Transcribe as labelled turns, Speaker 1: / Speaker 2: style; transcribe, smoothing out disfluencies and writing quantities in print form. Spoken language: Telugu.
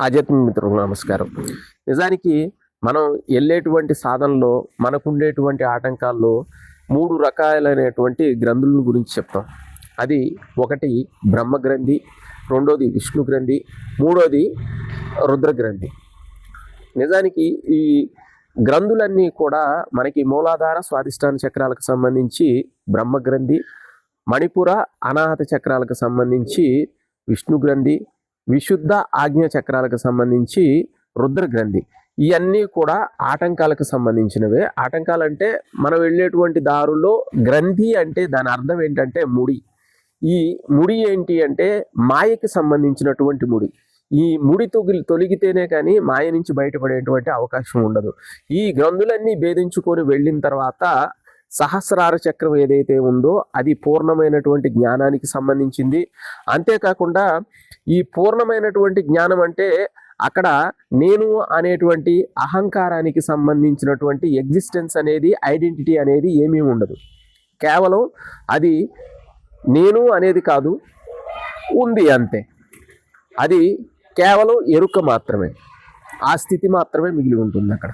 Speaker 1: ఆధ్యాత్మిక మిత్రులకు నమస్కారం. నిజానికి మనం వెళ్ళేటువంటి సాధనలో మనకుండేటువంటి ఆటంకాల్లో 3 రకాలైనటువంటి గ్రంథుల గురించి చెప్తాం. అది ఒకటి బ్రహ్మగ్రంథి, రెండోది విష్ణు గ్రంథి, మూడోది రుద్రగ్రంథి. నిజానికి ఈ గ్రంథులన్నీ కూడా మనకి మూలాధార స్వాధిష్టాన చక్రాలకు సంబంధించి బ్రహ్మగ్రంథి, మణిపుర అనాహత చక్రాలకు సంబంధించి విష్ణు గ్రంథి, విశుద్ధ ఆజ్ఞ చక్రాలకు సంబంధించి రుద్రగ్రంథి. ఇవన్నీ కూడా ఆటంకాలకు సంబంధించినవే. ఆటంకాలంటే మనం వెళ్ళేటువంటి దారుల్లో గ్రంథి అంటే దాని అర్థం ఏంటంటే ముడి. ఈ ముడి ఏంటి అంటే మాయకి సంబంధించినటువంటి ముడి. ఈ ముడి తొలగితేనే కానీ మాయ నుంచి బయటపడేటువంటి అవకాశం ఉండదు. ఈ గ్రంథులన్నీ భేదించుకొని వెళ్ళిన తర్వాత సహస్రార చక్రం ఏదైతే ఉందో అది పూర్ణమైనటువంటి జ్ఞానానికి సంబంధించింది. అంతేకాకుండా ఈ పూర్ణమైనటువంటి జ్ఞానం అంటే అక్కడ నేను అనేటువంటి అహంకారానికి సంబంధించినటువంటి ఎగ్జిస్టెన్స్ అనేది, ఐడెంటిటీ అనేది ఏమీ ఉండదు. కేవలం అది నేను అనేది కాదు, ఉంది అంతే. అది కేవలం ఎరుక మాత్రమే, ఆ స్థితి మాత్రమే మిగిలి ఉంటుంది అక్కడ.